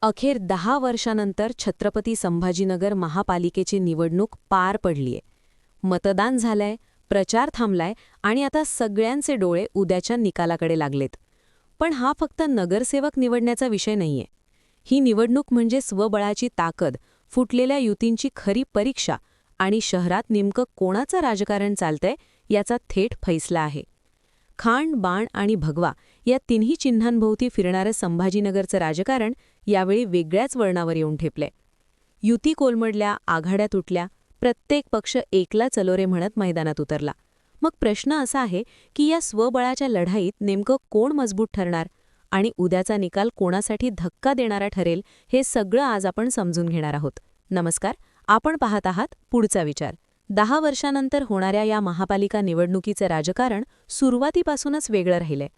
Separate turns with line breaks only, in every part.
अखेर 10 वर्षांनंतर छत्रपती संभाजीनगर महापालिकेची निवडणूक पार पडलीय. मतदान झालंय, प्रचार थांबलाय आणि आता सगळ्यांचे डोळे उद्याच्या निकालाकडे लागलेत. पण हा फक्त नगरसेवक निवडण्याचा विषय नाहीये. ही निवडणूक म्हणजे स्वबळाची ताकद, फुटलेल्या युतींची खरी परीक्षा आणि शहरात नेमकं कोणाचं राजकारण चालतंय याचा थेट फैसला आहे. खांड, बाण आणि भगवा या तिन्ही चिन्हांभोवती फिरणारं संभाजीनगरचं राजकारण यावेळी वेगळ्याच वळणावर येऊन ठेपलंय. युती कोलमडल्या, आघाड्या तुटल्या, प्रत्येक पक्ष एकला चलोरे म्हणत मैदानात उतरला. मग प्रश्न असा आहे की या स्वबळाच्या लढाईत नेमकं कोण मजबूत ठरणार आणि उद्याचा निकाल कोणासाठी धक्का देणारा ठरेल, हे सगळं आज आपण समजून घेणार आहोत. नमस्कार, आपण पाहत आहात पुढचा विचार. 10 वर्षांनंतर होणाऱ्या या महापालिका निवडणुकीचं राजकारण सुरुवातीपासूनच वेगळं राहिलंय.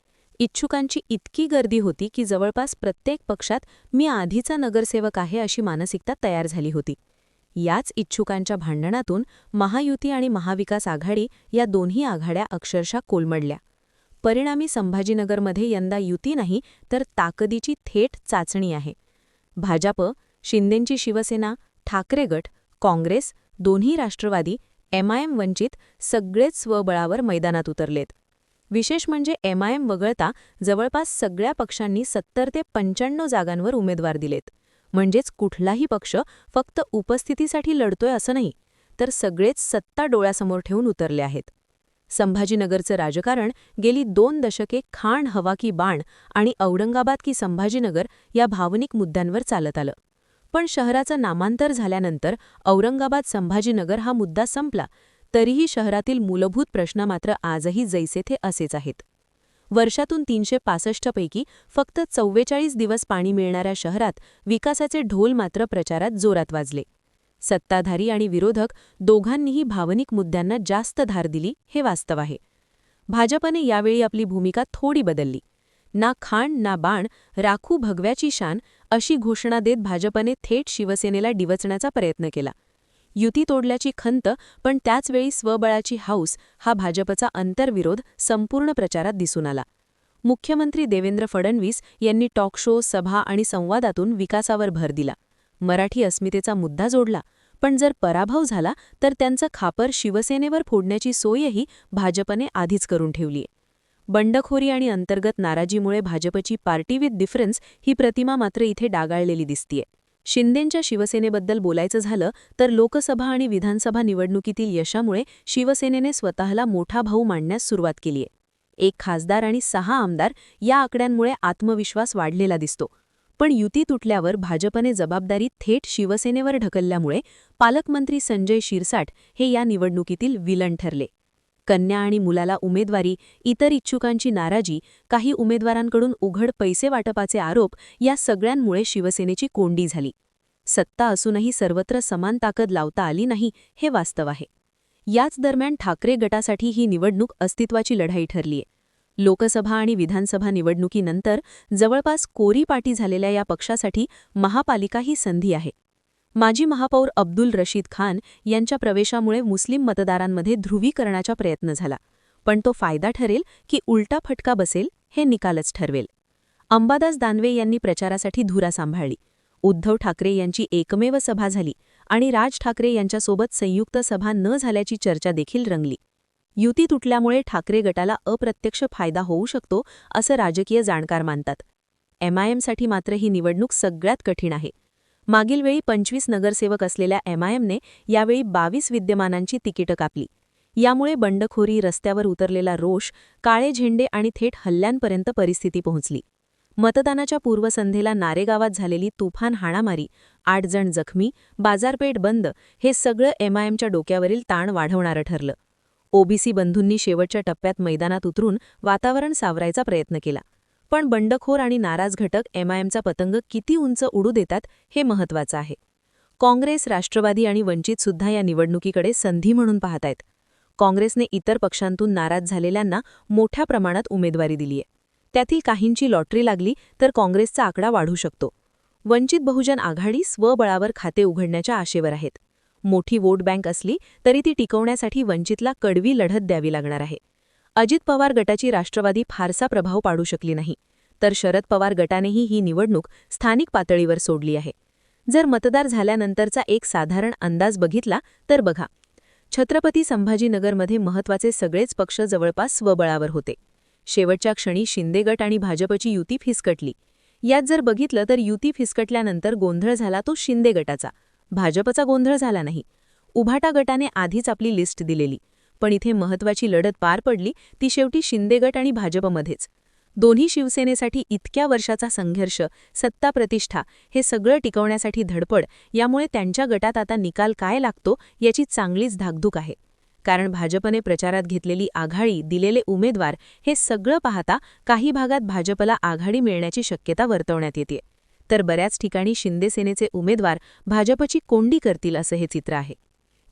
इच्छुकांची इतकी गर्दी होती की जवळपास प्रत्येक पक्षात मी आधीचा नगरसेवक आहे अशी मानसिकता तयार झाली होती. याच इच्छुकांच्या भांडणातून महायुती आणि महाविकास आघाडी या दोन्ही आघाड्या अक्षरशः कोलमडल्या. परिणामी संभाजीनगरमध्ये यंदा युती नाही तर ताकदीची थेट चाचणी आहे. भाजप, शिंदेंची शिवसेना, ठाकरे गट, काँग्रेस, दोन्ही राष्ट्रवादी, एमआयएम, वंचित सगळेच स्वबळावर मैदानात उतरलेत. विशेष म्हणजे एमआयएम वगळता जवळपास सगळ्या पक्षांनी 70 ते 95 जागांवर उमेदवार दिलेत. म्हणजेच कुठलाही पक्ष फक्त उपस्थितीसाठी लढतोय असं नाही, तर सगळेच सत्ता डोळ्यासमोर ठेवून उतरले आहेत. संभाजीनगरचं राजकारण गेली 2 दशके खाण हवा की बाण आणि औरंगाबाद की संभाजीनगर या भावनिक मुद्द्यांवर चालत आलं. पण शहराचं नामांतर झाल्यानंतर औरंगाबाद संभाजीनगर हा मुद्दा संपला, तरीही शहरातील मूलभूत प्रश्न मात्र आजही जैसे थे असेच आहेत. वर्षातून 365 पैकी फक्त 44 दिवस पाणी मिळणाऱ्या शहरात विकासाचे ढोल मात्र प्रचारात जोरात वाजले. सत्ताधारी आणि विरोधक दोघांनीही भावनिक मुद्द्यांना जास्त धार दिली, हे वास्तव आहे. भाजपने यावेळी आपली भूमिका थोडी बदलली. ना खाण ना बाण, राखू भगव्याची शान अशी घोषणा देत भाजपने थेट शिवसेनेला डिवचण्याचा प्रयत्न केला. युती तोडल्याची खंत पण त्याचवेळी स्वबळाची हौस हा भाजपचा अंतर्विरोध संपूर्ण प्रचारात दिसून आला. मुख्यमंत्री देवेंद्र फडणवीस यांनी टॉक शो, सभा आणि संवादातून विकासावर भर दिला. मराठी अस्मितेचा मुद्दा जोडला. पण जर पराभव झाला तर त्यांचं खापर शिवसेनेवर फोडण्याची सोयही भाजपने आधीच करून ठेवलीय. बंडखोरी आणि अंतर्गत नाराजीमुळे भाजपची पार्टी विथ डिफरन्स ही प्रतिमा मात्र इथे डागाळलेली दिसतीये. शिंदेंच्या शिवसेनेबद्दल बोलायचं झालं तर लोकसभा आणि विधानसभा निवडणुकीतील यशामुळे शिवसेनेने स्वतःला मोठा भाऊ मांडण्यास सुरुवात केलीय. 1 खासदार आणि 6 आमदार या आकड्यांमुळे आत्मविश्वास वाढलेला दिसतो. पण युती तुटल्यावर भाजपने जबाबदारी थेट शिवसेनेवर ढकलल्यामुळे पालकमंत्री संजय शिरसाट हे या निवडणुकीतील विलन ठरले. कन्या आणि मुलाला उमेदवारी, इतर इच्छुकांची नाराजी, काही उमेदवारांकडून उघड पैसे वाटपाचे आरोप या सगळ्यांमुळे शिवसेनेची कोंडी झाली. सत्ता असूनही सर्वत्र समान ताकद लावता आली नाही, हे वास्तव आहे. याच दरम्यान ठाकरे गटासाठी ही निवडणूक अस्तित्वाची लढाई ठरलीय. लोकसभा आणि विधानसभा निवडणुकीनंतर जवळपास कोरी पाटी झालेल्या या पक्षासाठी महापालिका ही संधी आहे. माजी महापौर अब्दुल रशीद खान यांच्या प्रवेशामुळे मुस्लिम मतदारांमध्ये ध्रुवीकरणाचा प्रयत्न झाला. पण तो फायदा ठरेल की उलटा फटका बसेल, हे निकालच ठरवेल. अंबादास दानवे यांनी प्रचारासाठी धुरा सांभाळली. उद्धव ठाकरे यांची एकमेव सभा झाली आणि राज ठाकरे यांच्यासोबत संयुक्त सभा न झाल्याची चर्चा देखील रंगली. युती तुटल्यामुळे ठाकरे गटाला अप्रत्यक्ष फायदा होऊ शकतो असं राजकीय जाणकार मानतात. एमआयएमसाठी मात्र ही निवडणूक सगळ्यात कठीण आहे. मागील वेळी 25 नगरसेवक असलेल्या एमआयएमने यावेळी 22 विद्यमानांची तिकीटं कापली. यामुळे बंडखोरी, रस्त्यावर उतरलेला रोष, काळे झेंडे आणि थेट हल्ल्यांपर्यंत परिस्थिती पोहोचली. मतदानाच्या पूर्वसंध्येला नारेगावात झालेली तुफान हाणामारी, 8 जण जखमी, बाजारपेठ बंद हे सगळं एमआयएमच्या डोक्यावरील ताण वाढवणारं ठरलं. ओबीसी बंधूंनी शेवटच्या टप्प्यात मैदानात उतरून वातावरण सावरायचा प्रयत्न केला. पण बंडखोर आणि नाराज घटक एमआयएमचा पतंग किती उंच उडू देतात हे महत्त्वाचं आहे. काँग्रेस, राष्ट्रवादी आणि वंचितसुद्धा या निवडणुकीकडे संधी म्हणून पाहत आहेत. काँग्रेसने इतर पक्षांतून नाराज झालेल्यांना मोठ्या प्रमाणात उमेदवारी दिलीय. त्यातील काहींची लॉटरी लागली तर काँग्रेसचा आकडा वाढू शकतो. वंचित बहुजन आघाडी स्वबळावर खाते उघडण्याच्या आशेवर आहेत. मोठी वोट बँक असली तरी ती टिकवण्यासाठी वंचितला कडवी लढत द्यावी लागणार आहे. अजित पवार गटाची राष्ट्रवादी फारसा प्रभाव पाडू शकली नाही. तर शरद पवार गटानेही ही निवडणूक स्थानिक पातळीवर सोडली आहे. जर मतदार झाल्यानंतरचा एक साधारण अंदाज बघितला तर बघा, छत्रपती संभाजीनगरमध्ये महत्त्वाचे सगळेच पक्ष जवळपास स्वबळावर होते. शेवटच्या क्षणी शिंदे गट आणि भाजपची युती फिसकटली. यात जर बघितलं तर युती फिसकटल्यानंतर गोंधळ झाला तो शिंदे गटाचा, भाजपचा गोंधळ झाला नाही. उभाटा गटाने आधीच आपली लिस्ट दिलेली, पण इथे महत्त्वाची लढत पार पडली ती शेवटी शिंदे गट आणि भाजपमध्येच. दोन्ही शिवसेनेसाठी इतक्या वर्षाचा संघर्ष, सत्ता प्रतिष्ठा हे सगळं टिकवण्यासाठी धडपड, यामुळे त्यांच्या गटात आता निकाल काय लागतो याची चांगलीच धाकधूक आहे. कारण भाजपने प्रचारात घेतलेली आघाडी, दिलेले उमेदवार हे सगळं पाहता काही भागात भाजपला आघाडी मिळण्याची शक्यता वर्तवण्यात येते, तर बऱ्याच ठिकाणी शिंदेसेनेचे उमेदवार भाजपची कोंडी करतील असं हे चित्र आहे.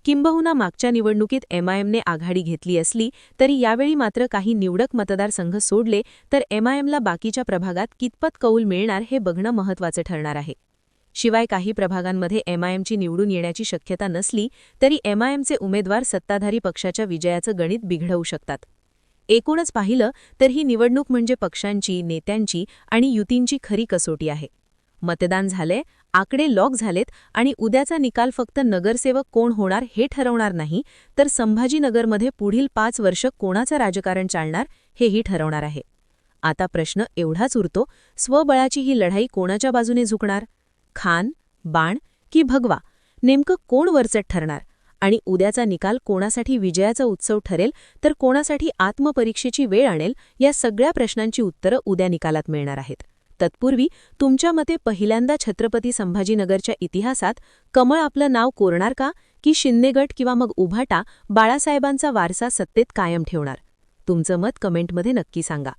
किंबहुना मागच्या निवडणुकीत एमआयएमने आघाडी घेतली असली तरी यावेळी मात्र काही निवडक मतदारसंघ सोडले तर एमआयएमला बाकीच्या प्रभागात कितपत कौल मिळणार हे बघणं महत्त्वाचं ठरणार आहे. शिवाय काही प्रभागांमध्ये एमआयएमची निवडून येण्याची शक्यता नसली तरी एमआयएमचे उमेदवार सत्ताधारी पक्षाच्या विजयाचं गणित बिघडवू शकतात. एकूणच पाहिलं तर ही निवडणूक म्हणजे पक्षांची, नेत्यांची आणि युतींची खरी कसोटी आहे. मतदान झाले, आकडे लॉक झालेत आणि उद्याचा निकाल फक्त नगरसेवक कोण होणार हे ठरवणार नाही, तर संभाजीनगरमध्ये पुढील 5 वर्ष कोणाचं राजकारण चालणार हेही ठरवणार आहे. आता प्रश्न एवढाच उरतो, स्वबळाची ही लढाई कोणाच्या बाजूने झुकणार? खान, बाण की भगवा? नेमकं कोण वरचढ ठरणार? आणि उद्याचा निकाल कोणासाठी विजयाचा उत्सव ठरेल तर कोणासाठी आत्मपरीक्षेची वेळ आणेल, या सगळ्या प्रश्नांची उत्तरं उद्या निकालात मिळणार आहेत. तत्पूर्वी तुमच्या मते पहिल्यांदा छत्रपती संभाजीनगरच्या इतिहासात कमळ आपलं नाव कोरणार का, की शिंदे गट किंवा मग उभाटा बाळासाहेबांचा वारसा सत्तेत कायम ठेवणार? तुमचं मत कमेंटमध्ये नक्की सांगा.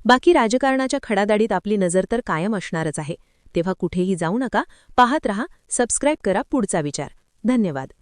बाकी राजकारणाच्या खडादाडीत आपली नजर तर कायम असणारच आहे, तेव्हा कुठेही जाऊ नका. पाहत रहा, सबस्क्राईब करा पुढचा विचार. धन्यवाद.